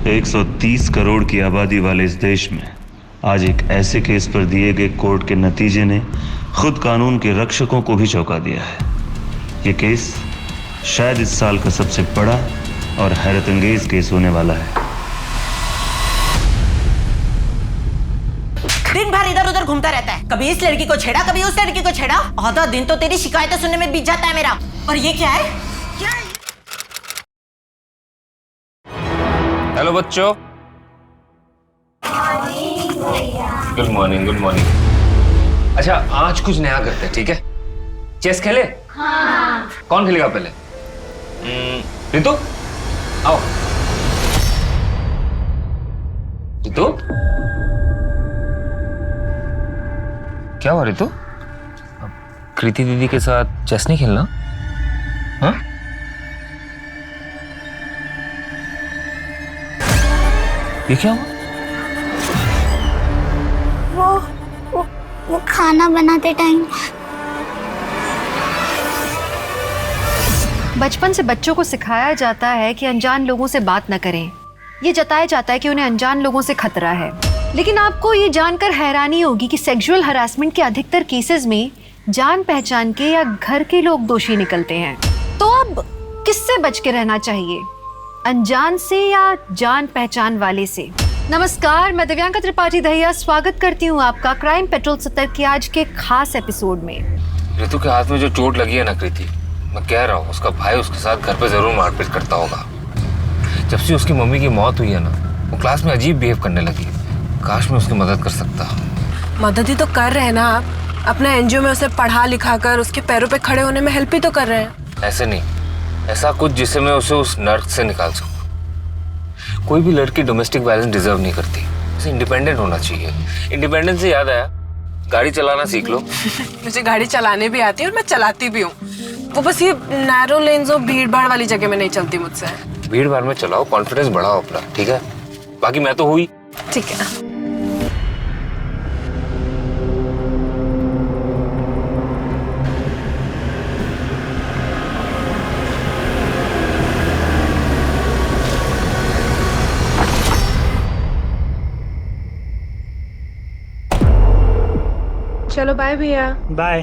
130 करोड़ की आबादी वाले इस देश में आज एक ऐसे केस पर दिए गए कोर्ट के नतीजे ने खुद कानून के रक्षकों को भी चौंका दिया है। ये केस शायद इस साल का सबसे बड़ा और हैरतअंगेज केस होने वाला है। दिन भर इधर उधर घूमता रहता है, कभी इस लड़की को छेड़ा कभी उस लड़की को छेड़ा। आधा दिन तो तेरी शिकायतें सुनने में बीत जाता है मेरा। और ये क्या है? क्या है? हेलो बच्चों। Good morning good morning. अच्छा आज कुछ नया करते हैं, ठीक है? चेस खेले? हाँ। कौन खेलेगा पहले? रितु आओ। रितु क्या हुआ रितु? कृति दीदी के साथ चेस नहीं खेलना? हाँ? ये क्या हुआ? वो खाना बनाते टाइम। बचपन से बच्चों को सिखाया जाता है कि अनजान लोगों से बात न करें। ये जताया जाता है कि उन्हें अनजान लोगों से खतरा है। लेकिन आपको ये जानकर हैरानी होगी कि सेक्सुअल हरासमेंट के अधिकतर केसेस में जान पहचान के या घर के लोग दोषी निकलते हैं। तो अब किससे बच के रहना चाहिए, अनजान से या जान पहचान वाले से? नमस्कार, मैं दिव्यांका त्रिपाठी दहिया स्वागत करती हूँ आपका क्राइम पेट्रोल 70 के आज के खास एपिसोड में। रितु के हाथ में जो चोट लगी है ना कृति, मैं कह रहा हूँ उसका भाई उसके साथ घर पे जरूर मारपीट करता होगा। जब से उसकी मम्मी की मौत हुई है ना, वो क्लास में अजीब बिहेव करने लगी। काश मैं उसकी मदद कर सकता। मदद ही तो कर रहे हैं ना आप, अपना एनजीओ में उसे पढ़ा लिखा कर उसके पैरों पे खड़े होने में हेल्प ही तो कर रहे हैं। ऐसे नहीं, ऐसा कुछ जिससे मैं उसे उस नर्क से निकाल सकूं। कोई भी लड़की डोमेस्टिक वायलेंस डिजर्व नहीं करती, उसे इंडिपेंडेंट होना चाहिए। इंडिपेंडेंस से याद आया, गाड़ी चलाना सीख लो। मुझे गाड़ी चलाने भी आती है और मैं चलाती भी हूँ। वो बस ये नैरो लेन्स और भीड़ भाड़ वाली जगह में नहीं चलती मुझसे। भीड़ भाड़ में चलाओ, कॉन्फिडेंस बढ़ाओ अपना, ठीक है? बाकी मैं तो हुई। ठीक है। चलो बाय भैया। बाय।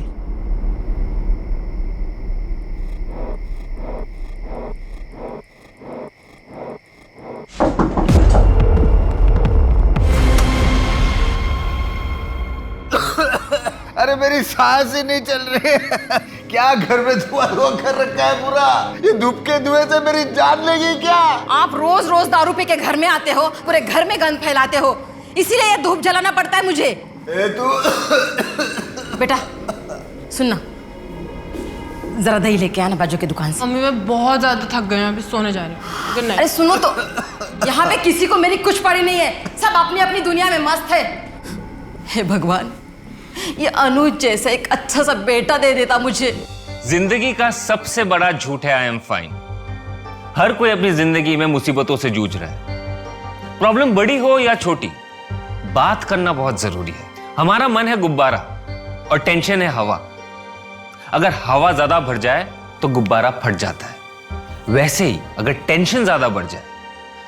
अरे मेरी सांस ही नहीं चल रही है। क्या घर में धुआं कर रखा है पूरा? ये धूप के धुएं से मेरी जान लेगी क्या? आप रोज रोज दारू पी के घर में आते हो, पूरे घर में गंद फैलाते हो, इसीलिए ये धूप जलाना पड़ता है मुझे। तू बेटा सुनना, जरा दही लेके आना बाजू की दुकान से। मम्मी मैं बहुत ज्यादा थक गई हूँ, अभी सोने जा रही हूँ। Good night. अरे सुनो तो, यहाँ पे किसी को मेरी कुछ पड़ी नहीं है, सब अपनी अपनी दुनिया में मस्त है। हे भगवान, ये अनुज जैसा एक अच्छा सा बेटा दे देता मुझे। जिंदगी का सबसे बड़ा झूठ है आई एम फाइन। हर कोई अपनी जिंदगी में मुसीबतों से जूझ रहा है। प्रॉब्लम बड़ी हो या छोटी, बात करना बहुत जरूरी है। हमारा मन है गुब्बारा और टेंशन है हवा। अगर हवा ज्यादा भर जाए तो गुब्बारा फट जाता है। वैसे ही अगर टेंशन ज्यादा बढ़ जाए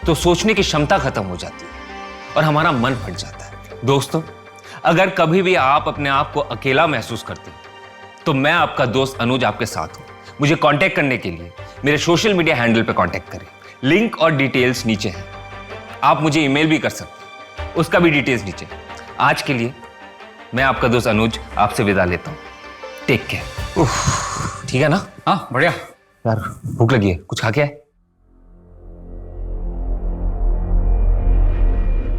तो सोचने की क्षमता खत्म हो जाती है और हमारा मन फट जाता है। दोस्तों, अगर कभी भी आप अपने आप को अकेला महसूस करते हैं तो मैं आपका दोस्त अनुज आपके साथ हूं। मुझे कांटेक्ट करने के लिए मेरे सोशल मीडिया हैंडल पे कांटेक्ट करें। लिंक और डिटेल्स नीचे हैं। आप मुझे ईमेल भी कर सकते हैं, उसका भी डिटेल्स नीचे। आज के लिए मैं आपका दोस्त अनुज आपसे विदा लेता हूं। Take care. ठीक है ना? हाँ बढ़िया। यार भूख लगी है, कुछ खा के आए?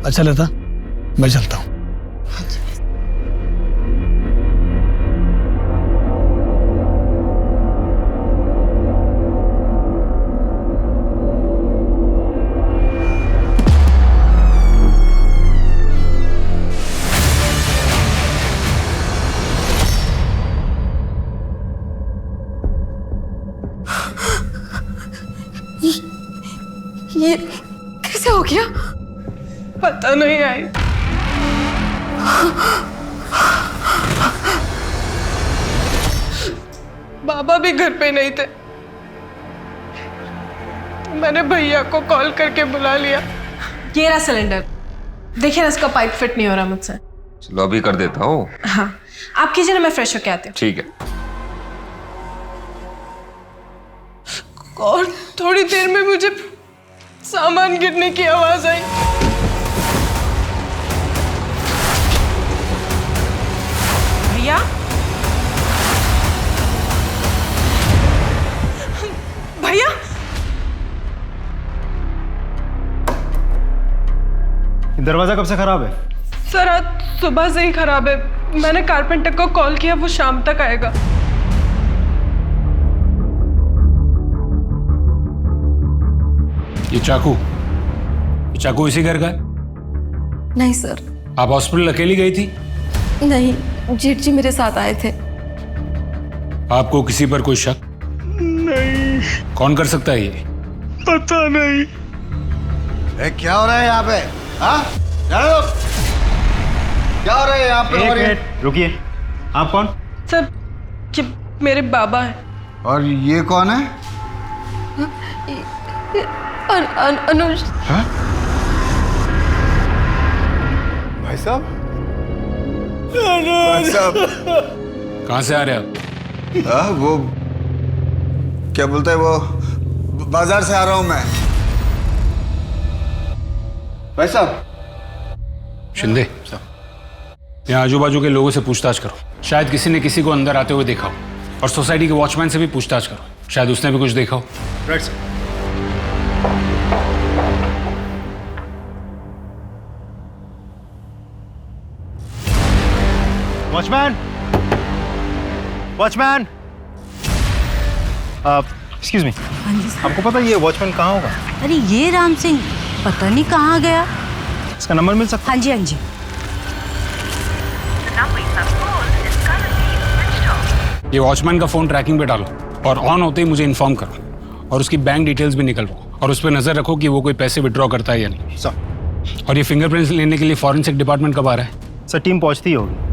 अच्छा लता, मैं चलता हूँ। ये कैसे हो गया? पता नहीं आई। बाबा भी घर पे नहीं थे। मैंने भैया को कॉल करके बुला लिया। ये रहा सिलेंडर। देखिए ना, इसका पाइप फिट नहीं हो रहा मुझसे। चलो अभी कर देता हूँ। हाँ, आप कीजिए ना, मैं फ्रेश होके आती हूँ। ठीक है। और थोड़ी देर में मुझे सामान गिरने की आवाज आई। भैया, भैया, दरवाजा कब से खराब है? सर आज सुबह से ही खराब है। मैंने कारपेंटर को कॉल किया, वो शाम तक आएगा। ये चाकू इसी घर का है? नहीं सर, आप हॉस्पिटल अकेली गई थी? नहीं, जेठ जी मेरे साथ आए थे। आपको किसी पर कोई शक? नहीं। कौन कर सकता है ये? पता नहीं। क्या हो रहा है यहाँ पे? हाँ? जाओ। क्या हो रहा है यहाँ पे? एक मिनट रुकिए, आप कौन? सर, ये मेरे बाबा हैं। और ये कौन है? अनुज। हाँ? भाई साहब? भाई साहब? कहाँ से आ रहे हैं आप? वो क्या बोलते हैं, वो बाजार से आ रहा हूँ मैं। भाई साहब? शिंदे, यहाँ आजू बाजू के लोगों से पूछताछ करो। शायद किसी ने किसी को अंदर आते हुए देखा हो। और सोसाइटी के वॉचमैन से भी पूछताछ करो, शायद उसने भी कुछ देखा हो। Right sir. Watchman, watchman, excuse me, आपको पता है ये वॉचमैन कहाँ होगा? अरे ये राम सिंह पता नहीं कहाँ गया। इसका नंबर मिल सकता? हाँ जी, हाँ जी। ये वॉचमैन का फोन ट्रैकिंग पे डालो और ऑन होते ही मुझे इन्फॉर्म करो। और उसकी बैंक डिटेल्स भी निकलवाओ और उस पर नजर रखो कि वो कोई पैसे विड्रॉ करता है या नहीं। सर। और ये फिंगरप्रिंट्स लेने के लिए फॉरेंसिक डिपार्टमेंट कब आ रहा है? सर, टीम पहुँचती ही होगी।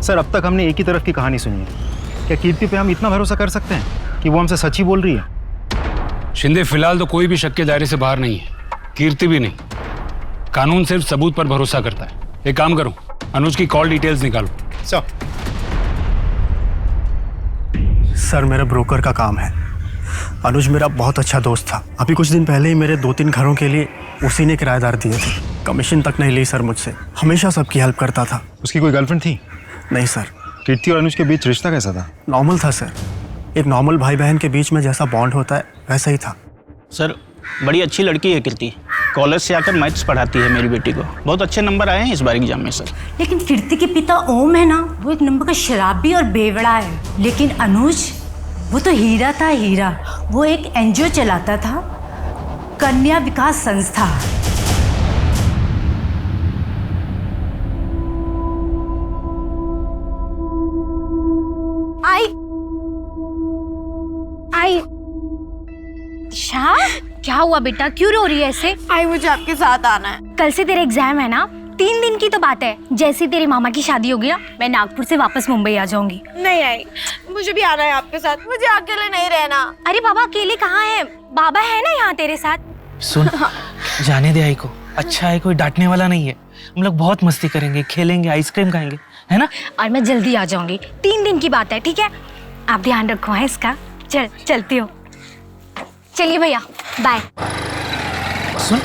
सर, अब तक हमने एक ही तरफ की कहानी सुनी है। क्या कीर्ति पे हम इतना भरोसा कर सकते हैं कि वो हमसे सच ही बोल रही है? शिंदे, फिलहाल तो कोई भी शक के दायरे से बाहर नहीं है, कीर्ति भी नहीं। कानून सिर्फ सबूत पर भरोसा करता है। एक काम करो, अनुज की कॉल डिटेल्स निकालो। सर, मेरा ब्रोकर का काम है। अनुज मेरा बहुत अच्छा दोस्त था। अभी कुछ दिन पहले ही मेरे 2-3 घरों के लिए उसी ने किराएदार दिए थे। कमीशन तक नहीं ली सर मुझसे। हमेशा सबकी हेल्प करता था। उसकी कोई गर्लफ्रेंड थी? नहीं सर। कीर्ति और अनुज के बीच रिश्ता कैसा था? नॉर्मल था सर। एक नॉर्मल भाई बहन के बीच में जैसा बॉन्ड होता है वैसा ही था। सर, बड़ी अच्छी लड़की है कीर्ति। कॉलेज से आकर मैथ्स पढ़ाती है मेरी बेटी को। बहुत अच्छे नंबर आए हैं इस बार एग्जाम में सर। लेकिन कीर्ति के पिता ओम है ना, वो एक नंबर का शराबी और बेवड़ा है। लेकिन अनुज, वो तो हीरा था, हीरा। वो एक एनजीओ चलाता था, कन्या विकास संस्था। आई दिशा, क्या हुआ बेटा, क्यों रो रही है ऐसे? आई, मुझे आपके साथ आना है। कल से तेरे एग्जाम है ना, 3 दिन की तो बात है। जैसे तेरे मामा की शादी होगी ना, मैं नागपुर से वापस मुंबई आ जाऊंगी। नहीं आई, मुझे भी आना है आपके साथ। मुझे अकेले नहीं रहना। अरे बाबा अकेले कहाँ है, बाबा है ना यहाँ तेरे साथ। सुन, जाने दे आई को। अच्छा है, कोई डांटने वाला नहीं है। हम लोग बहुत मस्ती करेंगे, खेलेंगे, आइसक्रीम खाएंगे, है ना? और मैं जल्दी आ जाऊंगी, 3 दिन की बात है, ठीक है? आप ध्यान रखो है इसका। चलती हो। चलिए भैया, बाय। सुन,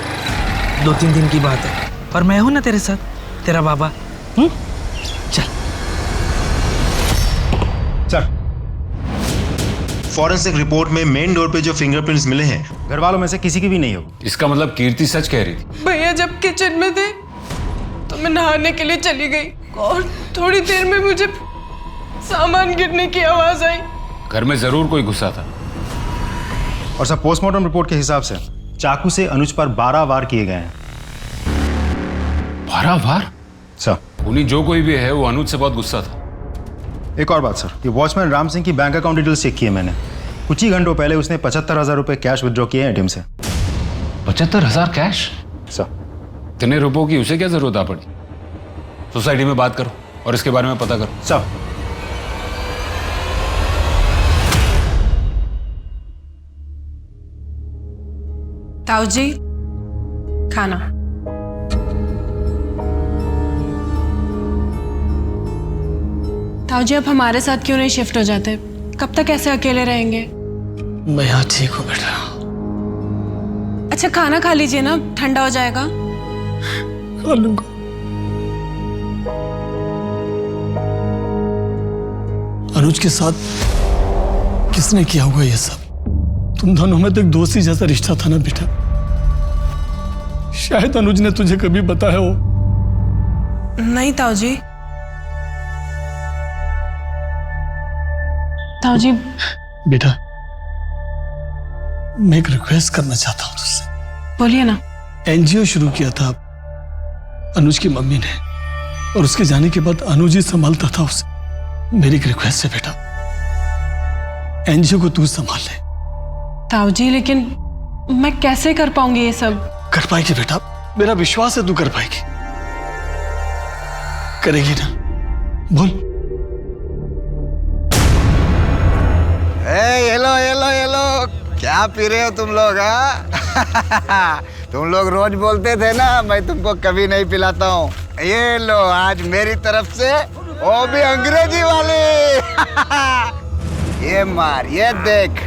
2-3 दिन की बात है और मैं हूं ना तेरे साथ, तेरा बाबा। चल। सर, फॉरेंसिक रिपोर्ट में मेन डोर पे जो फिंगरप्रिंट्स मिले हैं, घर वालों में से किसी की भी नहीं होगी। इसका मतलब कीर्ति सच कह रही थी। भैया जब किचन में थे तो मैं नहाने के लिए चली गई और थोड़ी देर में मुझे सामान गिरने की आवाज आई। घर में जरूर कोई घुसा था। और सर, पोस्टमार्टम रिपोर्ट के हिसाब से चाकू से अनुज पर 12 वार किए गए हैं। 12 वार? सर, उन्हीं जो कोई भी है वो अनुज से बहुत गुस्सा था। एक और बात सर, ये वॉचमैन राम सिंह की बैंक अकाउंट डिटेल्स चेक किए मैंने। कुछ ही घंटों पहले उसने 75,000 रुपए कैश विड्रॉ किए हैं एटीएम से। 75,000 कैश? सर, इतने रुपयों की उसे क्या जरूरत आ पड़ी? सोसाइटी में बात करो और इसके बारे में पता करो। सर, ताऊ जी, खाना। ताऊजी आप हमारे साथ क्यों नहीं शिफ्ट हो जाते? कब तक ऐसे अकेले रहेंगे? मैं यहाँ ठीक हूँ बेटा। अच्छा खाना खा लीजिए ना, ठंडा हो जाएगा। खा लूंगा। अनुज के साथ किसने किया होगा ये सब? तुम दोनों में तो एक दोस्ती जैसा रिश्ता था ना बेटा। शायद अनुज ने तुझे कभी बताया हो। नहीं ताऊजी। ताऊजी बेटा, मैं एक रिक्वेस्ट करना चाहता हूं तुझसे। बोलिए ना। एनजीओ शुरू किया था अनुज की मम्मी ने, और उसके जाने के बाद अनुज ही संभालता था उसे। मेरी एक रिक्वेस्ट है बेटा, एनजीओ को तू संभाल ले। ताऊजी लेकिन मैं कैसे कर पाऊंगी ये सब? कर पाएगी बेटा, मेरा विश्वास है तू कर पाएगी। करेगी ना? बोल। ये लो क्या पी रहे हो तुम लोग? हाँ तुम लोग रोज बोलते थे ना मैं तुमको कभी नहीं पिलाता हूँ। ये लो आज मेरी तरफ से, वो भी अंग्रेजी वाली। ये मार, ये देख।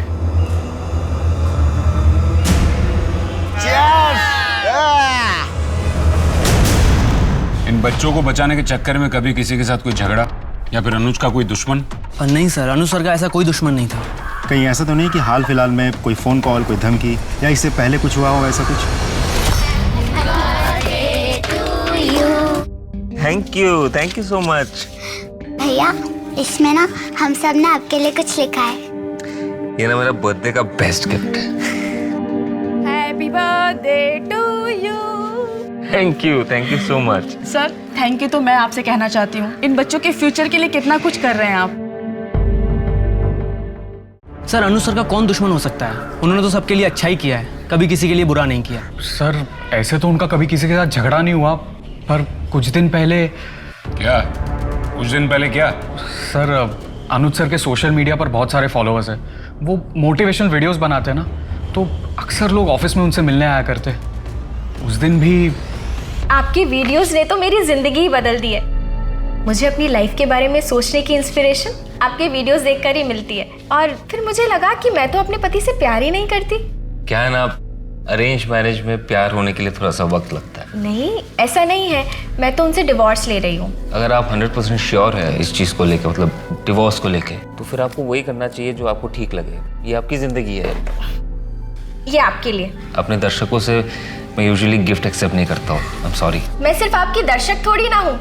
इन बच्चों को बचाने के चक्कर में कभी किसी के साथ कोई झगड़ा या फिर अनुज का कोई दुश्मन? नहीं सर, अनुज सर का ऐसा कोई दुश्मन नहीं था। कहीं ऐसा तो नहीं कि हाल फिलहाल में कोई फ़ोन कॉल, कोई धमकी या इससे पहले कुछ हुआ हो ऐसा कुछ? Thank you so much. भैया इसमें ना हम सब ने आपके लिए कुछ लिखा है। ये ना मेरा बर्थडे का बेस्ट गिफ्ट है। Happy birthday to you. Thank you so much. Sir thank you तो मैं आपसे कहना चाहती हूँ, इन बच्चों के फ्यूचर के लिए कितना कुछ कर रहे हैं आप। सर अनुज सर का कौन दुश्मन हो सकता है? उन्होंने तो सबके लिए अच्छा ही किया है, कभी किसी के लिए बुरा नहीं किया। सर ऐसे तो उनका कभी किसी के साथ झगड़ा नहीं हुआ, पर कुछ दिन पहले क्या? सर अनुज सर के सोशल मीडिया पर बहुत सारे फॉलोअर्स हैं। वो मोटिवेशनल वीडियोस बनाते हैं ना, तो अक्सर लोग ऑफिस में उनसे मिलने आया करते। उस दिन भी आपकी वीडियोस ने तो मेरी जिंदगी ही बदल दी है। मुझे अपनी लाइफ के बारे में सोचने की इंस्पिरेशन आपके वीडियोस देखकर ही मिलती है। और फिर मुझे लगा कि मैं तो अपने पति से प्यार ही नहीं करती। क्या है ना, अरेंज मैरिज में प्यार होने के लिए थोड़ा सा वक्त लगता है। नहीं ऐसा नहीं है, मैं तो उनसे डिवोर्स ले रही हूँ। अगर आप 100% श्योर है इस चीज़ को लेकर, मतलब डिवोर्स को लेकर, तो फिर आपको वही करना चाहिए जो आपको ठीक लगे। ये आपकी ज़िंदगी है। ये आपके लिए। अपने दर्शकों से मैं यूजुअली गिफ्ट एक्सेप्ट नहीं करता हूँ। I am sorry. मैं सिर्फ आपकी दर्शक थोड़ी ना हूँ,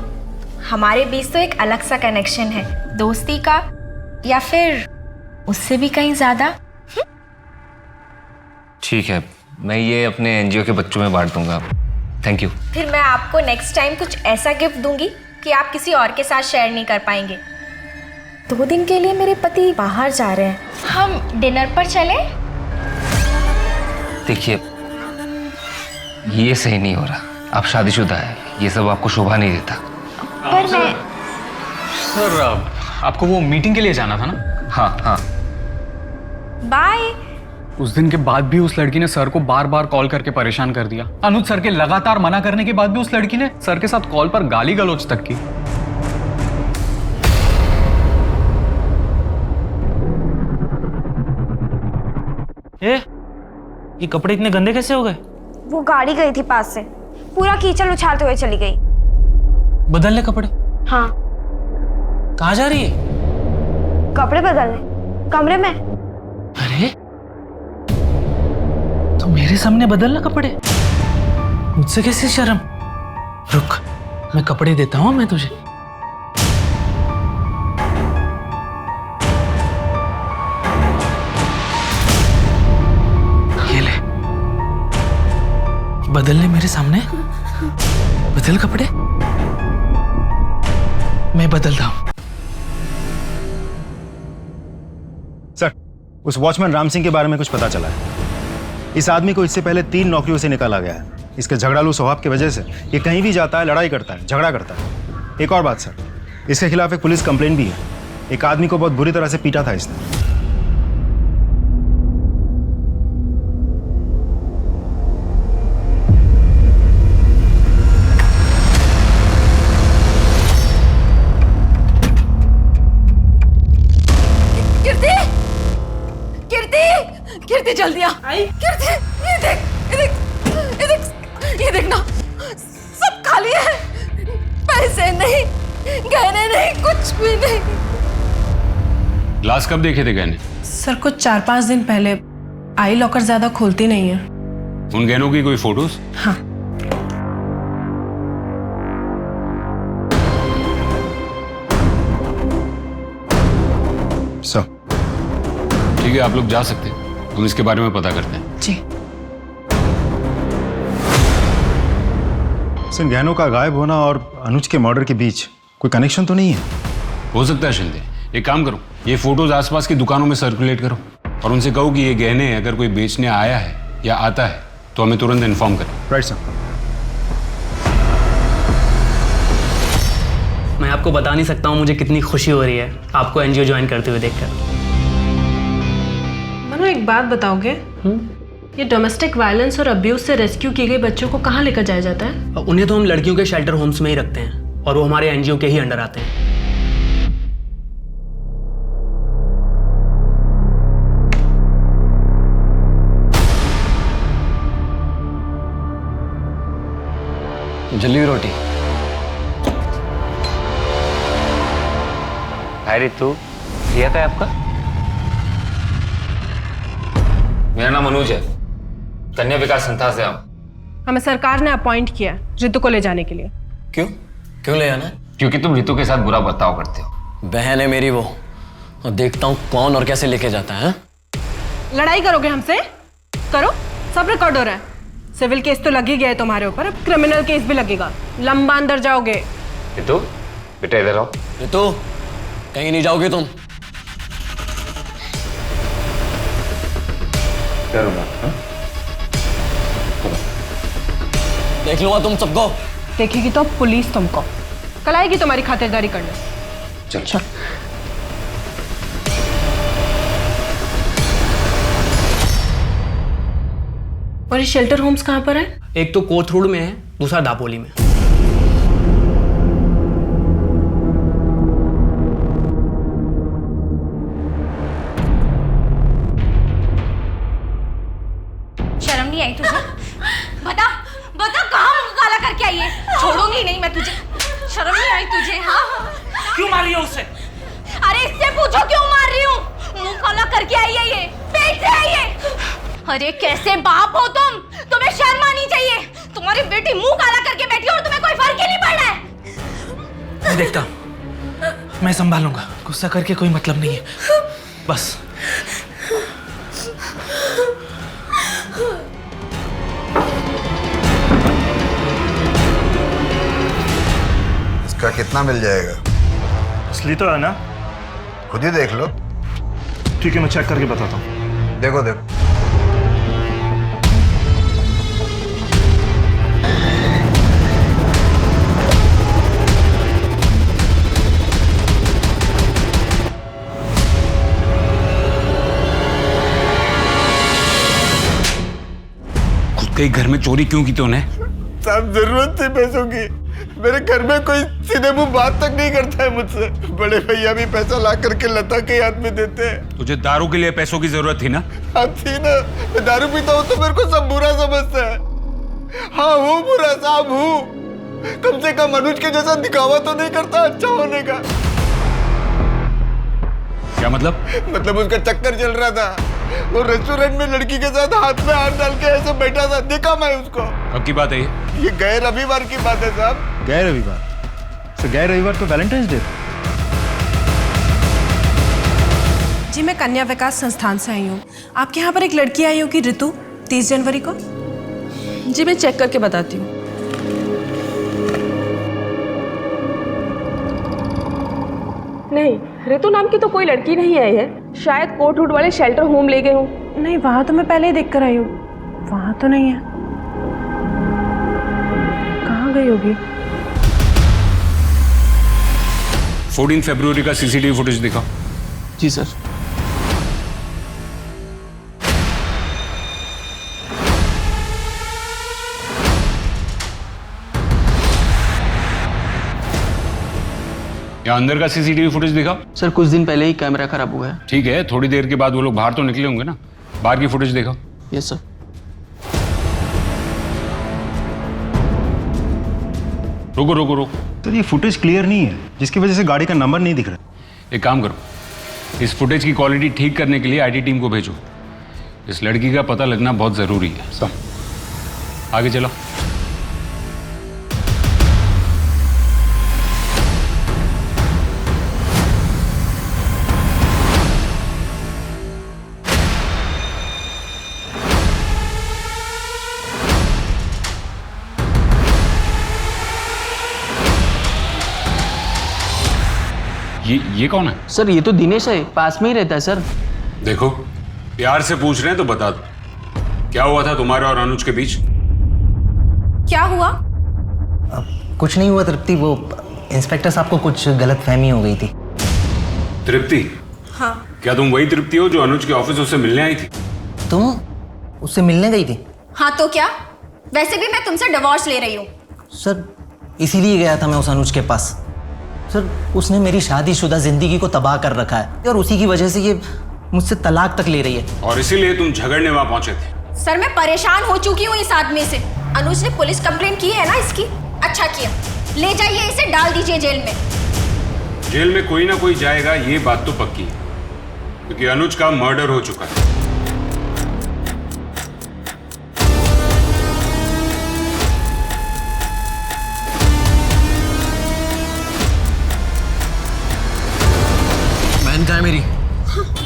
हमारे बीच तो एक अलग सा कनेक्शन है, दोस्ती का, या फिर उससे भी कहीं ज्यादा। ठीक है, मैं ये अपने एनजीओ के बच्चों में बांट दूंगा। Thank you. फिर मैं आपको नेक्स्ट टाइम कुछ ऐसा गिफ्ट दूंगी कि आप किसी और के साथ शेयर नहीं कर पाएंगे। 2 दिन के लिए मेरे पति बाहर जा रहे हैं, हम डिनर पर चले? देखिए ये सही नहीं हो रहा, आप शादीशुदा है, ये सब आपको शोभा नहीं देता। पर मैं सर आपको वो मीटिंग के लिए जाना था ना? हाँ। बाय। उस दिन के बाद भी उस लड़की ने सर को बार बार कॉल करके परेशान कर दिया। अनुज सर के लगातार मना करने के बाद भी उस लड़की ने सर के साथ कॉल पर गाली गलौज तक की। ये कपड़े इतने गंदे कैसे हो गए? वो गाड़ी गई थी पास से, पूरा कीचड़ उछालते हुए चली गई। बदल ले कपड़े। हाँ। कहाँ जा रही है? कपड़े बदलने कमरे में। अरे तो मेरे सामने बदलना कपड़े, मुझसे कैसे शर्म? रुक, मैं कपड़े देता हूँ मैं तुझे। ये ले, बदल ले मेरे सामने, बदल कपड़े। मैं बदलता हूँ। सर, उस वॉचमैन राम सिंह के बारे में कुछ पता चला है। इस आदमी को इससे पहले 3 नौकरियों से निकाला गया है। इसके झगड़ालू स्वभाव की वजह से ये कहीं भी जाता है, लड़ाई करता है, झगड़ा करता है। एक और बात सर, इसके खिलाफ एक पुलिस कंप्लेंट भी है। एक आदमी को बहुत बुरी तरह से पीटा था इसने। कीर्ति जल्दी आ। कीर्ति, ये देख, ये देख, ये देख, ये देख ना, सब खाली है। पैसे नहीं, गहने नहीं, कुछ भी नहीं। ग्लास कब देखे थे गहने? सर कुछ 4-5 दिन पहले। आई लॉकर ज्यादा खोलती नहीं है। उन गहनों की कोई फोटोज? हाँ। सर ठीक है, आप लोग जा सकते हैं, हम इसके बारे में पता करते हैं। जी। सर गहनों का गायब होना और अनुज के मर्डर के बीच कोई कनेक्शन तो नहीं है? हो सकता है शिंदे, एक काम करो, ये फोटोज आसपास की दुकानों में सर्कुलेट करो और उनसे कहो कि ये गहने अगर कोई बेचने आया है या आता है तो हमें तुरंत इन्फॉर्म करें। Right sir. मैं आपको बता नहीं सकता हूँ मुझे कितनी खुशी हो रही है आपको एनजीओ ज्वाइन करते हुए देखकर। मनु एक बात बताओगे? ये डोमेस्टिक वायलेंस और अब्यूज से रेस्क्यू किए गए बच्चों को कहाँ लेकर जाया जाता है? उन्हें तो हम लड़कियों के शेल्टर होम्स में ही रखते हैं और वो हमारे एनजीओ के ही अंडर आते हैं। जली रोटी। हाय रितु, ये क्या है आपका? मेरा नाम अनुज है, कन्या विकास संस्था से हूँ। हमें सरकार ने अपॉइंट किया रितु को ले जाने के लिए। क्यों क्यों ले आना है? क्योंकि तुम रितु के साथ बुरा बर्ताव करते हो। बहन है मेरी वो, और देखता हूँ कौन और कैसे लेके जाता है। लड़ाई करोगे हमसे? करो, सब रिकॉर्ड हो रहा है। सिविल केस तो लग ही गया है तुम्हारे ऊपर, अब क्रिमिनल केस भी लगेगा, लंबा अंदर जाओगे। रितु बेटा इधर आओ। रितु कहीं नहीं जाओगे तुम। करूँगा। देख लूंगा तुम सबको। देखेगी तो पुलिस तुमको, कल आएगी तुम्हारी खातिरदारी करने। चल चल। और ये शेल्टर होम्स कहाँ पर है? एक तो कोथरूड में है, दूसरा दापोली में। शर्म नहीं आई तुझे? बता बता, कहाँ मुंह काला करके आई है? छोड़ूंगी नहीं मैं तुझे। शर्म नहीं आई तुझे? हाँ, क्यों मार रही हो उससे? अरे इससे पूछो क्यों मार रही हूँ? मुंह काला करके आई है ये, पेट से आई है। अरे कैसे बाप हो तुम? तुम्हें शर्म आनी चाहिए। तुम्हारी बेटी मुंह काला करके बैठी और तुम्हें कोई फर्क ही नहीं पड़ रहा है। मैं देखता हूँ, मैं संभालूंगा। गुस्सा करके कोई मतलब नहीं है, बस। इसका कितना मिल जाएगा? असली तो है ना? खुद ही देख लो। ठीक है, मैं चेक करके बताता हूँ। देखो देखो। कई घर में चोरी क्यों की तूने? साहब जरूरत थी पैसों की। मेरे घर में कोई सीधे मुंह बात तक नहीं करता है मुझसे। बड़े भैया भी पैसा ला करके लता के हाथ में देते हैं। तुझे दारू के लिए पैसों की जरूरत थी ना? हाँ थी ना। मैं दारू पीता हूँ तो मेरे को सब बुरा समझता है। हाँ हूँ बुरा साहब हूँ। कम से कम अनुज के जैसा दिखावा तो नहीं करता अच्छा होने का। क्या मतलब? मतलब उसका चक्कर चल रहा था। वो रेस्टोरेंट में लड़की के साथ हाथ में हाथ डाल के ऐसे बैठा था, देखा मैं उसको। अब की बात है ये गए रविवार की बात है साहब। गए रविवार? तो गए रविवार तो वैलेंटाइंस डे था। जी मैं कन्या विकास संस्थान से आई हूँ। आपके यहाँ पर एक लड़की आई होगी ऋतु, 30 जनवरी को। जी मैं चेक करके बताती हूँ। नहीं, ऋतु नाम की तो कोई लड़की नहीं आई है। शायद कोटहुड वाले शेल्टर होम ले गए हूँ। नहीं, वहाँ तो मैं पहले ही देख कर आई हूँ। वहाँ तो नहीं है। कहाँ गई होगी? 14 फरवरी का सीसीटीवी फुटेज दिखाओ। जी सर। या अंदर का सीसीटीवी फुटेज दिखाओ। सर कुछ दिन पहले ही कैमरा खराब हुआ है। ठीक है, थोड़ी देर के बाद वो लोग बाहर तो निकले होंगे ना? बाहर की फुटेज देखो। Yes sir. रुको रुको रुको। तो ये फुटेज क्लियर नहीं है, जिसकी वजह से गाड़ी का नंबर नहीं दिख रहा। एक काम करो, इस फुटेज की क्वालिटी ठीक करने के लिए आईटी टीम को भेजो। इस लड़की का पता लगना बहुत जरूरी है। सब आगे चलो। ये कौन है? सर ये तो दिनेश है, पास में ही रहता है सर। देखो, प्यार से पूछ रहे हैं तो बता दो, क्या हुआ था तुम्हारे और अनुज के बीच? क्या हुआ? कुछ नहीं हुआ तृप्ति, वो इंस्पेक्टर साहब को कुछ गलतफहमी हो गई थी। तृप्ति? हाँ। क्या तुम वही तृप्ति हो जो अनुज के ऑफिस से मिलने आई थी? तुम उससे मिलने गई थी? हाँ तो क्या, वैसे भी मैं तुमसे डिवोर्स ले रही हूँ। सर इसीलिए गया था मैं उस अनुज के पास। सर उसने मेरी शादीशुदा जिंदगी को तबाह कर रखा है और उसी की वजह से ये मुझसे तलाक तक ले रही है। और इसीलिए तुम झगड़ने वहां पहुंचे थे? सर मैं परेशान हो चुकी हूँ इस आदमी से। अनुज ने पुलिस कंप्लेंट की है ना इसकी। अच्छा किया, ले जाइए इसे, डाल दीजिए जेल में। जेल में कोई ना कोई जाएगा, ये बात तो पक्की है, क्योंकि अनुज का मर्डर हो चुका है। बहन कहाँ है मेरी?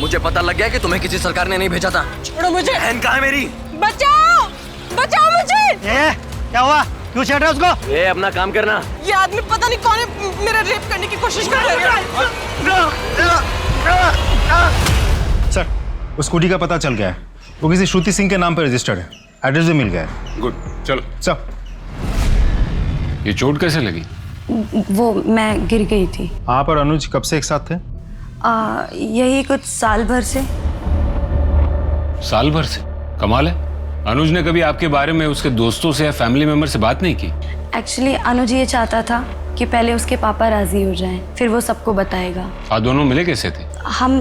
मुझे पता लग गया कि तुम्हें किसी सरकार ने नहीं भेजा था। छोड़ो मुझे। बहन कहाँ है मेरी? बचाओ, बचाओ मुझे। क्या हुआ? क्यों छेड़ रहे हो उसको? ये अपना काम करना। ये आदमी पता नहीं कौन है, मेरा रेप करने की कोशिश कर रहा है। सर उस स्कूटी का पता चल गया है, वो किसी श्रुति सिंह के नाम पर रजिस्टर्ड है, एड्रेस भी मिल गया है। गुड, चलो। सर ये चोट कैसे लगी? वो मैं गिर गई थी। आप और अनुज कब से एक साथ थे? यही कुछ साल भर से। साल भर से? कमाल है। अनुज ने कभी आपके बारे में उसके दोस्तों से या फैमिली मेंबर से बात नहीं की? एक्चुअली अनुज ये चाहता था कि पहले उसके पापा राजी हो जाएं, फिर वो सबको बताएगा। आप दोनों मिले कैसे थे? हम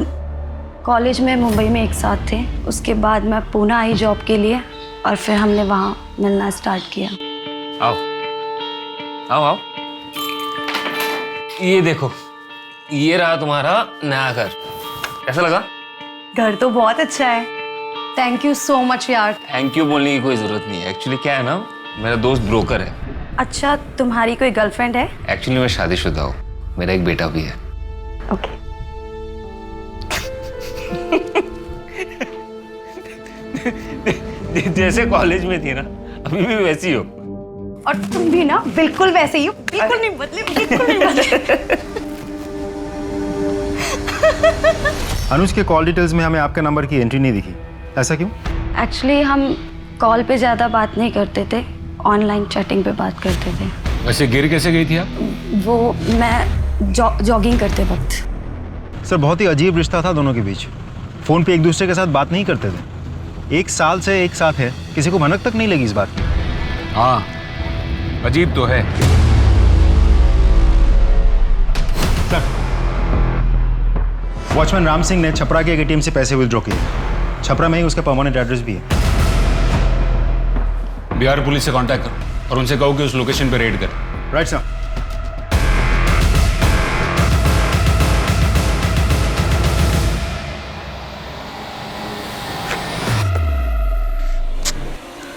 कॉलेज में मुंबई में एक साथ थे, उसके बाद मैं पूना आई जॉब के लिए और फिर हमने वहाँ मिलना स्टार्ट किया। आओ आओ आओ, ये देखो, ये रहा तुम्हारा नया घर। कैसा लगा? घर तो बहुत अच्छा है। थैंक यू सो मच यार। थैंक यू बोलने की कोई जरूरत नहीं है। एक्चुअली क्या है ना, मेरा दोस्त ब्रोकर है। अच्छा, तुम्हारी कोई गर्लफ्रेंड है? एक्चुअली मैं शादीशुदा हूँ, मेरा एक बेटा भी है। ओके। जैसे कॉलेज में थी ना, अभी भी वैसी हो। और तुम भी ना बिल्कुल वैसे ही हो, बिल्कुल नहीं बदले, बिल्कुल नहीं बदले। अनुज के कॉल डिटेल्स में हमें आपके नंबर की एंट्री नहीं दिखी, ऐसा क्यों? एक्चुअली हम कॉल पे ज़्यादा बात नहीं करते थे, ऑनलाइन चैटिंग पे बात करते थे। वैसे गिर कैसे गई थी आप? वो मैं जॉगिंग करते वक्त। सर बहुत ही अजीब रिश्ता था दोनों के बीच, फ़ोन पे एक दूसरे के साथ बात नहीं करते थे। 1 साल से एक साथ है, किसी को भनक तक नहीं लगी इस बात की। हाँ, अजीब तो है। सर वॉचमैन राम सिंह ने छपरा के एक एटीएम से पैसे विथड्रॉ किए। छपरा में ही उसका परमानेंट एड्रेस भी है। बिहार पुलिस से कांटेक्ट करो और उनसे कहो कि उस लोकेशन पे रेड कर। Right sir.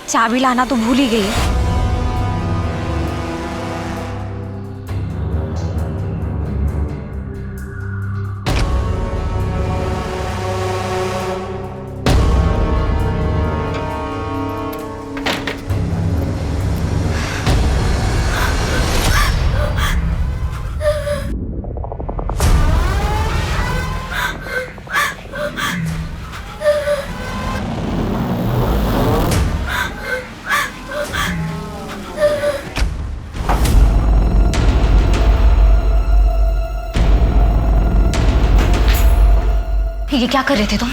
चाबी लाना तो भूल ही गई। ये क्या कर रहे थे तुम?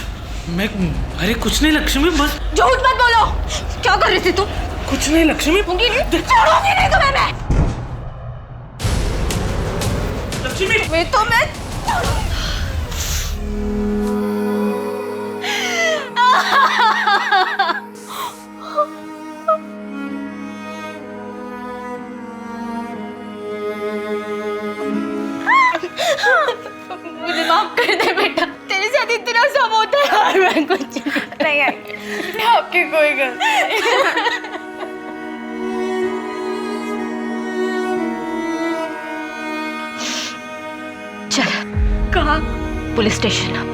मैं अरे कुछ नहीं लक्ष्मी, बस। झूठ मत बोलो, क्या कर रहे थे तुम? कुछ नहीं लक्ष्मी। छोड़ूंगी नहीं तुम्हें मैं। लक्ष्मी मैं तो मैं मैं कुछ नहीं आई, आपकी कोई गलती नहीं। चल कहाँ? Police station.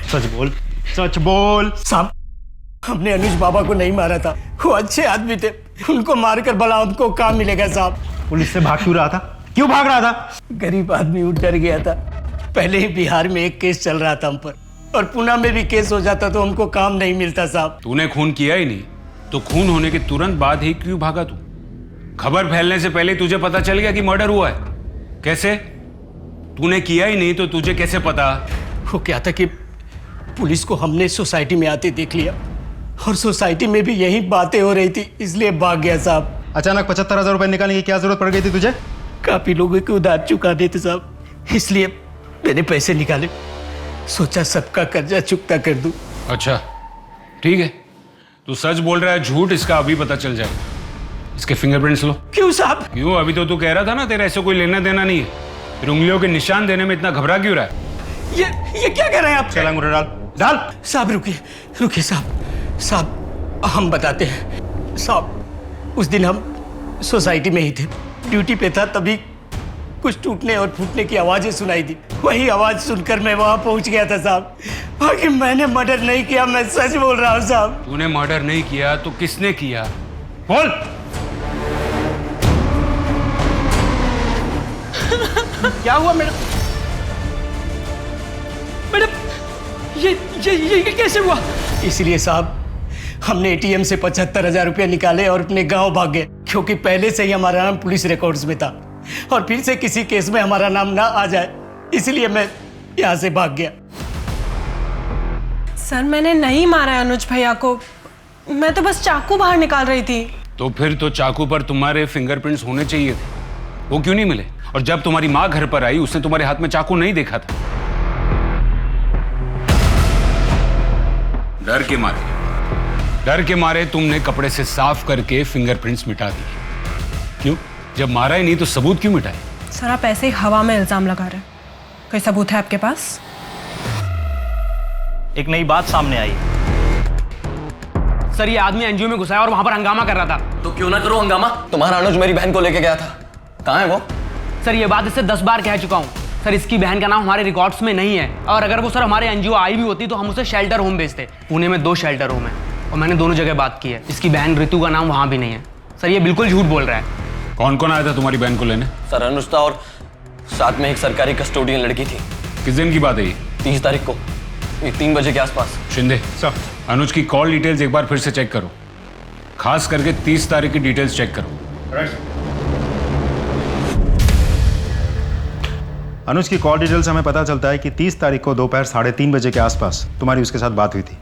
सच बोल, सच बोल। साहब, हमने अनुज बाबा को नहीं मारा था, वो अच्छे आदमी थे, उनको मारकर भला हमको काम मिलेगा साहब। पुलिस से भाग क्यों रहा था? क्यों भाग रहा था? गरीब आदमी उठ डर गया था। पहले ही बिहार में एक केस चल रहा था हम पर, और पुणे में भी केस हो जाता तो हमको काम नहीं मिलता साहब। तूने खून किया ही नहीं तो खून होने के तुरंत बाद ही क्यों भागा तू? खबर फैलने से पहले तुझे पता चल गया कि मर्डर हुआ है। कैसे? तूने किया ही नहीं तो तुझे कैसे पता? वो क्या था कि पुलिस को हमने सोसाइटी में आते देख लिया, और सोसाइटी में भी यही बातें हो रही थी, इसलिए भाग गया साहब। अचानक 75,000 रुपए निकालने की क्या जरूरत पड़ गई थी तुझे? काफी लोगों के उधार चुकाने थे साहब, इसलिए मैंने पैसे निकाले, सोचा सबका कर्जा चुकता कर दूं। अच्छा ठीक है, तू सच बोल रहा है झूठ इसका अभी पता चल जाएगा। इसके फिंगरप्रिंट्स लो। क्यों साहब? क्यों? अभी तो तू कह रहा था ना तेरा ऐसे कोई लेना देना नहीं है, फिर उंगलियों के निशान देने में इतना घबरा क्यों रहा है? ये क्या कह रहे हैं आप? चल अंगूठा डाल, डाल। साहब रुकिए, रुकिए साहब, हम बताते हैं साहब। उस दिन हम सोसाइटी में ही थे, ड्यूटी पे था, तभी कुछ टूटने और फूटने की आवाजें सुनाई दी। वही आवाज सुनकर मैं वहां पहुंच गया था साहब। बाकी मैंने मर्डर नहीं किया, मैं सच बोल रहा हूँ साहब। तूने मर्डर नहीं किया तो किसने किया? बोल। क्या हुआ मैडम? ये कैसे हुआ? इसलिए साहब हमने एटीएम से 75,000 रुपया निकाले और अपने गांव भाग गए, क्योंकि पहले से ही हमारा नाम पुलिस रिकॉर्ड्स में था, और फिर से किसी केस में हमारा नाम ना आ जाए, इसलिए मैं यहाँ से भाग गया। सर मैंने नहीं मारा है अनुज भैया को, मैं तो बस चाकू बाहर निकाल रही थी। तो फिर तो चाकू पर तुम्हारे फिंगरप्रिंट्स होने चाहिए थे, वो क्यों नहीं मिले? और जब तुम्हारी माँ घर पर आई उसने तुम्हारे हाथ में चाकू नहीं देखा था। डर के मारे तुमने कपड़े से साफ करके फिंगरप्रिंट्स मिटा दिए। क्यों? जब मारा ही नहीं तो सबूत क्यों मिटाए? सर आप ऐसे ही हवा में इल्जाम लगा रहे हैं, कोई सबूत है आपके पास? एक नई बात सामने आई। सर ये आदमी एनजीओ में घुसा है और वहां पर हंगामा कर रहा था। तो क्यों ना करो हंगामा? तुम्हारा अनुज मेरी बहन को लेके गया था, कहाँ है वो? सर ये बात इससे 10 बार कह चुका हूँ। सर इसकी बहन का नाम हमारे रिकॉर्ड्स में नहीं है, और अगर वो सर हमारे एनजीओ आई भी होती तो हम उसे शेल्टर होम भेजते। पुणे में 2 शेल्टर होम है और मैंने दोनों जगह बात की है। इसकी बहन ऋतु का नाम वहाँ भी नहीं है। सर ये बिल्कुल झूठ बोल रहा है। कौन कौन आया था तुम्हारी बहन को लेने? सर अनुज था और साथ में एक सरकारी कस्टोडियन लड़की थी। किस दिन की बात है ये? 30 तारीख को 3 बजे के आसपास। शिंदे सर, अनुज की कॉल डिटेल्स एक बार फिर से चेक करो, खास करके 30 तारीख की डिटेल्स चेक करो। अनुज की कॉल डिटेल से हमें पता चलता है कि 30 तारीख को दोपहर 3:30 बजे के आसपास तुम्हारी उसके साथ बात हुई थी।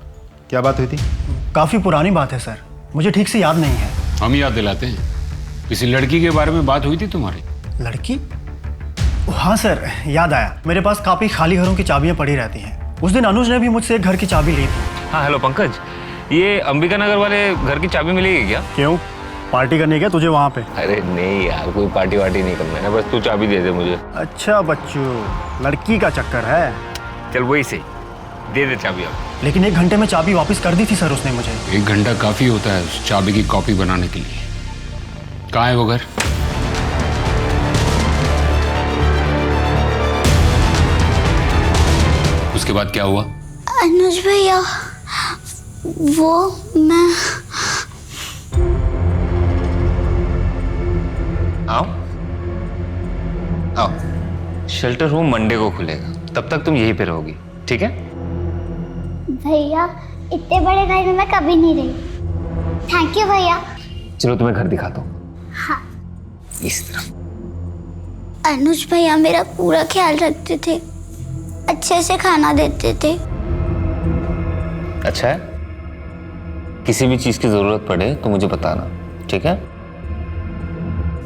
क्या बात हुई थी? काफी पुरानी बात है सर, मुझे ठीक से याद नहीं है। हम याद दिलाते हैं। किसी लड़की के बारे में बात हुई थी तुम्हारी? लड़की? हाँ सर, याद आया। मेरे पास काफी खाली घरों की चाबियां पड़ी रहती हैं। उस दिन अनुज ने भी मुझसे एक घर की चाबी ली थी। हाँ हेलो पंकज, ये अंबिका नगर वाले घर की चाबी मिलेगी क्या? क्यों, पार्टी करनी क्या तुझे वहाँ पे? अरे नहीं यार, कोई पार्टी वार्टी नहीं करना है, बस तू चाबी दे दे मुझे। अच्छा बच्चू, लड़की का चक्कर है। चल वही सही, दे दे चाबी अब। लेकिन 1 घंटे में चाबी वापस कर दी थी सर उसने मुझे। 1 घंटा काफी होता है उस चाबी की कॉपी बनाने के लिए। कहाँ है वो घर? उसके बाद क्या हुआ? अनुज भैया, वो मैं आओ, शेल्टर होम मंडे को खुलेगा, तब तक तुम यहीं पे रहोगी, ठीक है? भैया इतने बड़े घर में मैं कभी नहीं रही। थैंक यू भैया। चलो तुम्हें घर दिखाता हूँ। हाँ। इस तरफ। अनुज भैया मेरा पूरा ख्याल रखते थे, अच्छे से खाना देते थे। अच्छा है, किसी भी चीज की जरूरत पड़े तो मुझे बताना, ठीक है?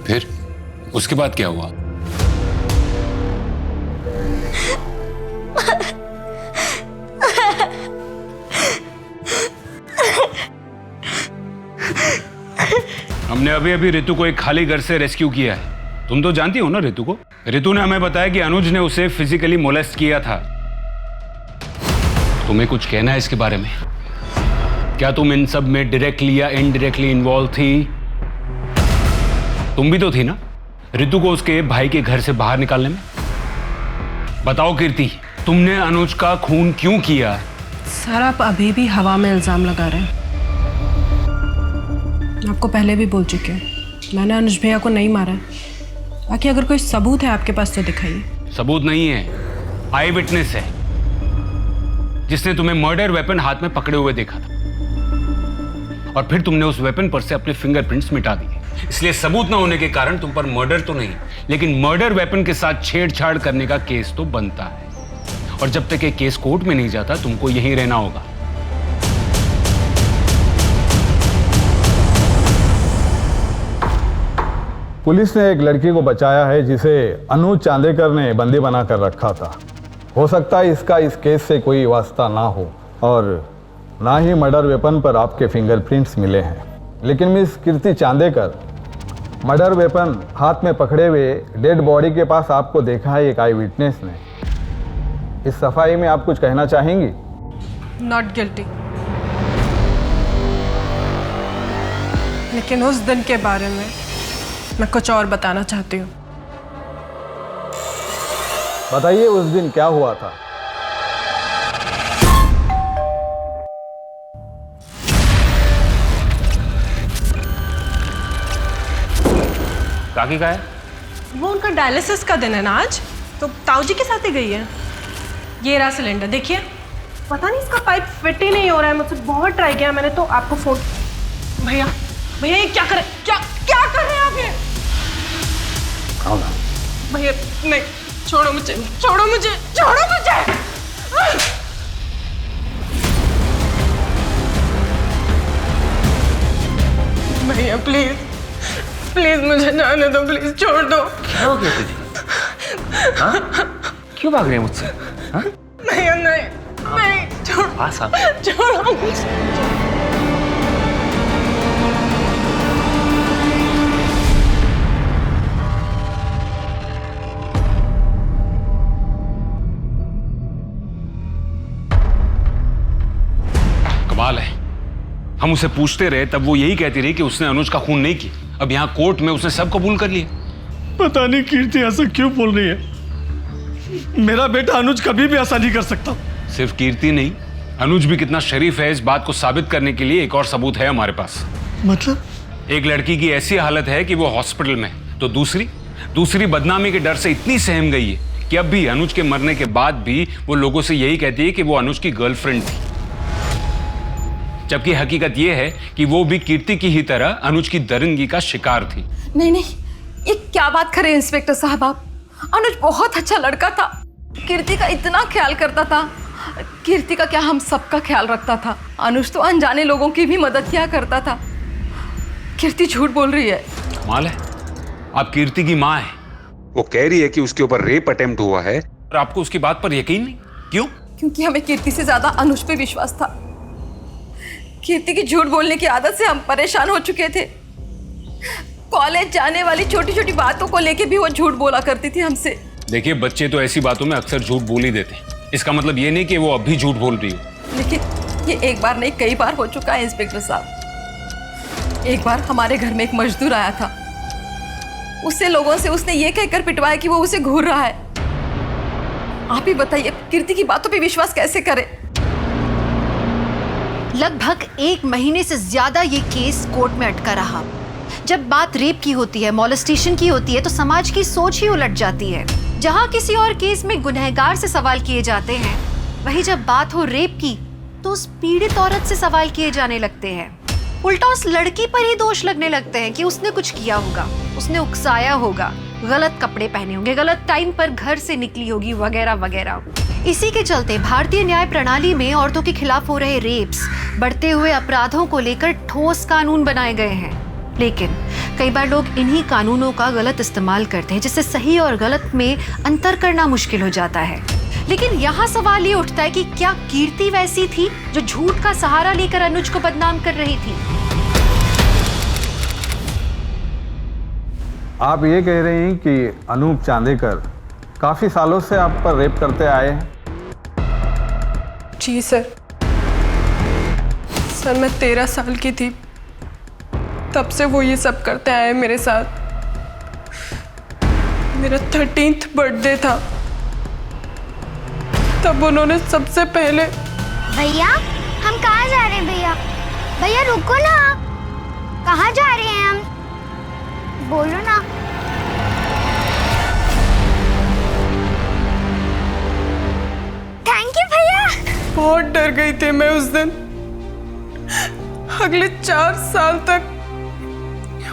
फिर उसके बाद क्या हुआ? हमने अभी अभी रितु को एक खाली घर से रेस्क्यू किया है। तुम तो जानती हो ना रितु को। रितु ने हमें बताया कि अनुज ने उसे फिजिकली मोलेस्ट किया था। तुम्हें कुछ कहना है इसके बारे में? क्या तुम इन सब में डायरेक्टली या इनडायरेक्टली इन्वॉल्व थी? तुम भी तो थी ना रितु को उसके भाई के घर से बाहर निकालने में। बताओ कीर्ति, तुमने अनुज का खून क्यों किया? सर आप अभी भी हवा में इल्जाम लगा रहे हैं। मैं आपको पहले भी बोल चुकी हूँ, मैंने अनुज भैया को नहीं मारा है। बाकी अगर कोई सबूत है आपके पास तो दिखाइए। सबूत नहीं है, आई विटनेस है जिसने तुम्हें मर्डर वेपन हाथ में पकड़े हुए देखा था और फिर तुमने उस वेपन पर से अपने फिंगरप्रिंट्स मिटा दिए। इसलिए सबूत न होने के कारण तुम पर मर्डर तो नहीं लेकिन मर्डर वेपन के साथ छेड़छाड़ करने का केस तो बनता है। और जब तक ये केस कोर्ट में नहीं जाता तुमको यहीं रहना होगा। पुलिस ने एक लड़की को बचाया है जिसे अनुज चांदेकर ने बंदी बना कर रखा था। हो सकता है इसका इस केस से कोई वास्ता ना हो और ना ही मर्डर वेपन पर आपके फिंगरप्रिंट्स मिले हैं। लेकिन मिस कीर्ति चांदेकर, मर्डर वेपन हाथ में पकड़े हुए डेड बॉडी के पास आपको देखा है एक आई विटनेस ने। इस सफाई में आप कुछ कहना चाहेंगी? Not guilty. लेकिन उस दिन के बारे में मैं कुछ और बताना चाहती हूँ। बताइए उस दिन क्या हुआ था? काकी का है? वो उनका डायलिसिस का दिन है ना आज, तो ताऊ जी के साथ ही गई है। ये रहा सिलेंडर, देखिए। पता नहीं इसका पाइप फिट ही नहीं हो रहा है। मुझसे बहुत ट्राई किया मैंने, तो आपको फोन। भैया भैया ये क्या कर रहे, क्या क्या कर रहे हैं आप? ये भैया नहीं, छोड़ो मुझे, छोड़ो मुझे, छोड़ो मुझे। भैया प्लीज प्लीज मुझे जाने दो, प्लीज छोड़ दो। क्या हो गया तुझे? हाँ? क्यों भाग रही है मुझसे? हाँ? भैया नहीं नहीं, छोड़, पास आ। छोड़ो मुझे। कमाल है, हम उसे पूछते रहे तब वो यही कहती रही कि उसने अनुज का खून नहीं किया। अब यहाँ कोर्ट में उसने सब कबूल कर लिया। पता नहीं कीर्ति ऐसा क्यों बोल रही है। मेरा बेटा अनुज कभी भी ऐसा नहीं कर सकता। सिर्फ कीर्ति नहीं, अनुज भी कितना शरीफ है इस बात को साबित करने के लिए एक और सबूत है हमारे पास। मतलब? एक लड़की की ऐसी हालत है कि वो हॉस्पिटल में, तो दूसरी बदनामी के डर से इतनी सहम गई है कि अब भी अनुज के मरने के बाद भी वो लोगों से यही कहती है कि वो अनुज की गर्लफ्रेंड थी। जबकि हकीकत यह है कि वो भी कीर्ति की ही तरह अनुज की दरिंदगी का शिकार थी। नहीं नहीं, ये क्या बात करें इंस्पेक्टर साहब आप। अनुज बहुत अच्छा लड़का था, कीर्ति का इतना ख्याल करता था। कीर्ति का क्या, हम सबका ख्याल रखता था। अनुज तो अनजाने लोगों की भी मदद किया करता था। कीर्ति झूठ बोल रही है। कमाल है, आप कीर्ति की माँ है, वो कह रही है कि उसके ऊपर रेप अटेम्प्ट हुआ है और आपको उसकी बात पर यकीन नहीं। क्यों? क्योंकि हमें कीर्ति से ज्यादा अनुज पे विश्वास था। कीर्ति की झूठ बोलने की आदत से हम परेशान हो चुके थे। कॉलेज जाने वाली छोटी छोटी बातों को लेके भी वो झूठ बोला करती थी हमसे। देखिए, बच्चे तो ऐसी बातों में अक्सर झूठ बोल ही देते हैं। इसका मतलब ये नहीं कि वो अब भी झूठ बोल रही हो। लेकिन ये एक बार नहीं, कई बार हो चुका है इंस्पेक्टर साहब। एक बार हमारे घर में एक मजदूर आया था, उससे लोगों से उसने ये कहकर पिटवाया कि वो उसे घूर रहा है। आप ही बताइए, कीर्ति की बातों पे विश्वास कैसे करें? लगभग 1 महीने से ज्यादा ये केस कोर्ट में अटका रहा। जब बात रेप की होती है, मॉलेस्टेशन की होती है, तो समाज की सोच ही उलट जाती है। जहां किसी और केस में गुनहगार से सवाल किए जाते हैं, वहीं जब बात हो रेप की तो उस पीड़ित औरत से सवाल किए जाने लगते हैं। उल्टा उस लड़की पर ही दोष लगने लगते हैं कि उसने कुछ किया होगा, उसने उकसाया होगा, गलत कपड़े पहने होंगे, गलत टाइम पर घर से निकली होगी, वगैरह वगैरह। इसी के चलते भारतीय न्याय प्रणाली में औरतों के खिलाफ हो रहे रेप्स, बढ़ते हुए अपराधों को लेकर ठोस कानून बनाए गए हैं। लेकिन कई बार लोग इन्हीं कानूनों का गलत इस्तेमाल करते हैं, जिससे सही और गलत में अंतर करना मुश्किल हो जाता है। लेकिन यहाँ सवाल ये उठता है कि क्या कीर्ति वैसी थी जो झूठ का सहारा लेकर अनुज को बदनाम कर रही थी? आप ये कह रही हैं कि अनूप चांदेकर काफी सालों से आप पर रेप करते आए हैं? जी सर। सर मैं 13 साल की थी, तब से वो ये सब करते आए मेरे साथ। मेरा 13th बर्थडे था, तब उन्होंने सबसे पहले। भैया हम कहाँ जा रहे हैं? भैया भैया रुको ना, कहाँ जा रहे हैं हम? बोलो ना। थैंक यू भैया। बहुत डर गई थी मैं उस दिन। अगले 4 साल तक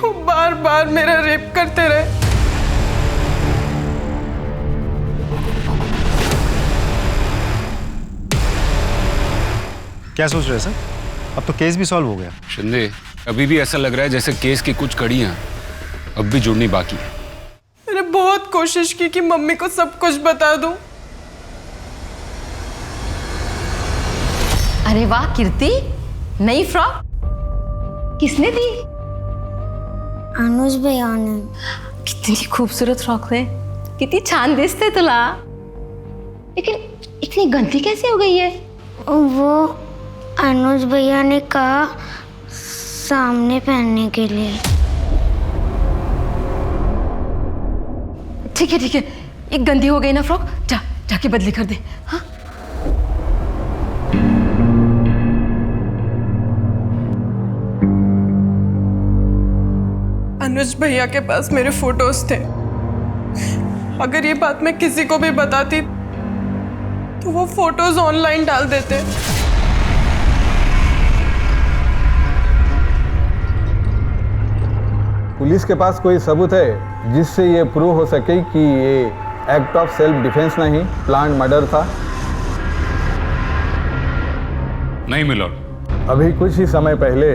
वो बार बार मेरा रेप करते रहे। क्या सोच रहे हैं सर? अब तो केस भी सॉल्व हो गया। शिंदे, अभी भी ऐसा लग रहा है जैसे केस की कुछ कड़ियां अब भी जुड़नी बाकी है। मैंने बहुत कोशिश की कि मम्मी को सब कुछ बता दूं। अरे वाह कीर्ति, नई फ्रॉक किसने दी? अनुज भैया ने। कितनी खूबसूरत फ्रॉक है, कितनी छान दिसते तुला। लेकिन इतनी गंदी कैसे हो गई है? वो अनुज भैया ने कहा सामने पहनने के लिए। ठीक है, एक गंदी हो गई ना फ्रॉक, जाके बदली कर दे। हाँ? अनुज भैया के पास मेरे फोटोज थे। अगर ये बात मैं किसी को भी बताती तो वो फोटोज ऑनलाइन डाल देते। पुलिस के पास कोई सबूत है जिससे ये प्रूव हो सके कि ये एक्ट ऑफ सेल्फ डिफेंस नहीं, प्लान्ड मर्डर था? नहीं मिला। अभी कुछ ही समय पहले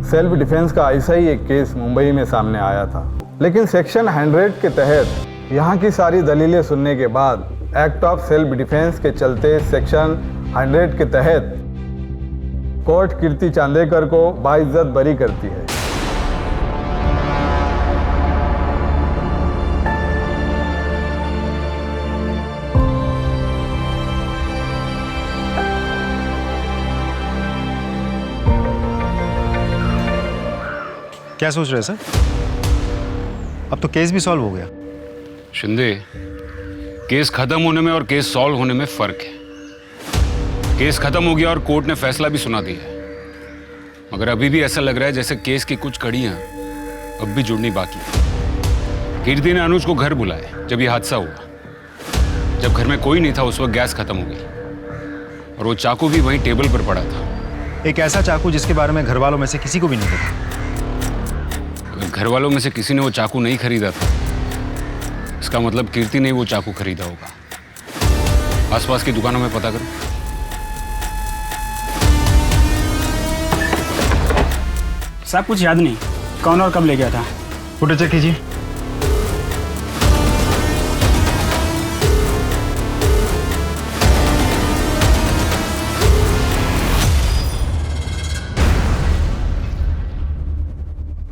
सेल्फ डिफेंस का ऐसा ही एक केस मुंबई में सामने आया था, लेकिन सेक्शन 100 के तहत यहाँ की सारी दलीलें सुनने के बाद एक्ट ऑफ सेल्फ डिफेंस के चलते सेक्शन 100 के तहत कोर्ट कीर्ति चांदेकर को बाइज्जत बरी करती है। क्या सोच रहे हैं सर? अब तो केस भी सॉल्व हो गया। शिंदे, केस खत्म होने में और केस सॉल्व होने में फर्क है। केस खत्म हो गया और कोर्ट ने फैसला भी सुना दिया है, मगर अभी भी ऐसा लग रहा है जैसे केस की कुछ कड़ियां अब भी जुड़नी बाकी है। कीर्ति ने अनुज को घर बुलाया जब ये हादसा हुआ। जब घर में कोई नहीं था उस वक्त गैस खत्म हो गई और वो चाकू भी वहीं टेबल पर पड़ा था। एक ऐसा चाकू जिसके बारे में घर वालों में से किसी को भी नहीं पता। घर वालों में से किसी ने वो चाकू नहीं खरीदा था, इसका मतलब कीर्ति ने वो चाकू खरीदा होगा। आसपास की दुकानों में पता करो। साहब कुछ याद नहीं, कौन और कब ले गया था? फोटो चेक कीजिए।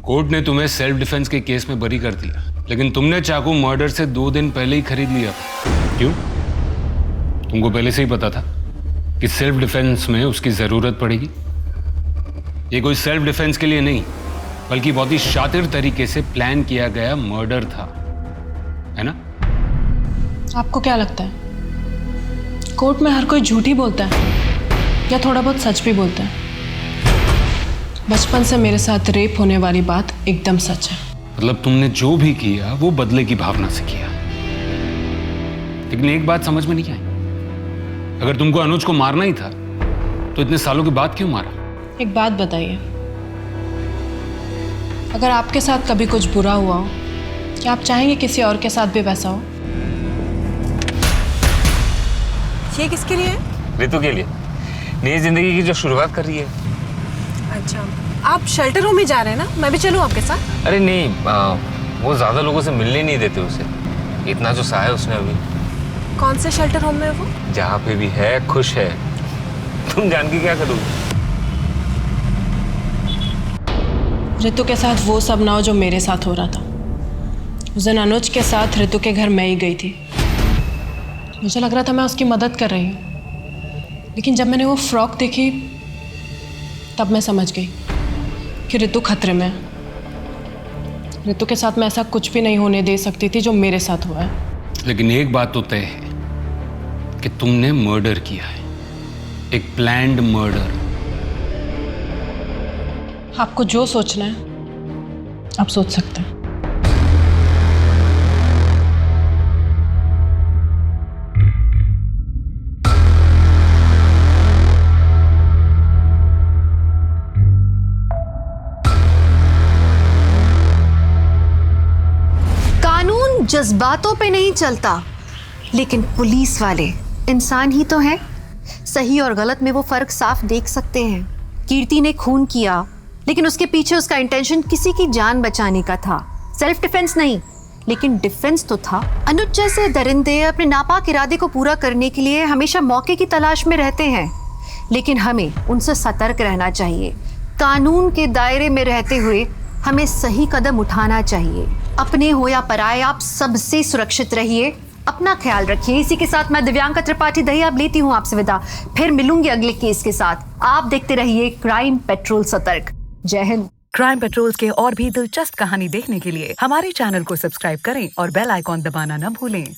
कोर्ट ने तुम्हें सेल्फ डिफेंस के केस में बरी कर दिया, लेकिन तुमने चाकू मर्डर से 2 दिन पहले ही खरीद लिया। क्यों? तुमको पहले से ही पता था कि सेल्फ डिफेंस में उसकी जरूरत पड़ेगी। ये कोई सेल्फ डिफेंस के लिए नहीं, बल्कि बहुत ही शातिर तरीके से प्लान किया गया मर्डर था, है ना? आपको क्या लगता है कोर्ट में हर कोई झूठ ही बोलता है या थोड़ा बहुत सच भी बोलता है? बचपन से मेरे साथ रेप होने वाली बात एकदम सच है। मतलब तुमने जो भी किया वो बदले की भावना से किया। लेकिन एक बात समझ में नहीं आई, अगर तुमको अनुज को मारना ही था तो इतने सालों के बाद क्यों मारा? एक बात बताइए, अगर आपके साथ कभी कुछ बुरा हुआ हो, क्या आप चाहेंगे किसी और के साथ भी वैसा हो? ये किसके लिए है? ऋतु के लिए, नई जिंदगी की जो शुरुआत कर रही है। अच्छा, आप शेल्टर होम में जा रहे हैं ना? मैं भी चलूँ आपके साथ? अरे नहीं, वो ज्यादा लोगों से मिलने नहीं देते उसे। इतना जो सहा है उसने अभी। कौन से शेल्टर होम में है वो? जहाँ पे भी है खुश है। तुम जान के क्या करोगे? ऋतु के साथ वो सब ना हो जो मेरे साथ हो रहा था। उस दिन अनुज के साथ ऋतु के घर मैं ही गई थी। मुझे लग रहा था मैं उसकी मदद कर रही हूँ, लेकिन जब मैंने वो फ्रॉक देखी तब मैं समझ गई कि ऋतु खतरे में है। ऋतु के साथ मैं ऐसा कुछ भी नहीं होने दे सकती थी जो मेरे साथ हुआ है। लेकिन एक बात तो तय है कि तुमने मर्डर किया है, एक प्लान्ड मर्डर। आपको जो सोचना है आप सोच सकते हैं। कानून जज्बातों पे नहीं चलता, लेकिन पुलिस वाले इंसान ही तो हैं। सही और गलत में वो फर्क साफ देख सकते हैं। कीर्ति ने खून किया, लेकिन उसके पीछे उसका इंटेंशन किसी की जान बचाने का था, सेल्फ डिफेंस नहीं, लेकिन डिफेंस तो था। अनुज जैसे दरिंदे अपने नापाक इरादे को पूरा करने के लिए हमेशा मौके की तलाश में रहते हैं, लेकिन हमें उनसे सतर्क रहना चाहिए। कानून के दायरे में रहते हुए हमें सही कदम उठाना चाहिए। अपने हो या पराये, आप सबसे सुरक्षित रहिए, अपना ख्याल रखिए। इसी के साथ मैं दिव्यांका त्रिपाठी दहिया लेती हूँ आपसे विदा। फिर मिलूंगी अगले केस के साथ। आप देखते रहिए क्राइम पेट्रोल सतर्क। जय हिंद। क्राइम पेट्रोल के और भी दिलचस्प कहानी देखने के लिए हमारे चैनल को सब्सक्राइब करें और बेल आइकॉन दबाना न भूलें।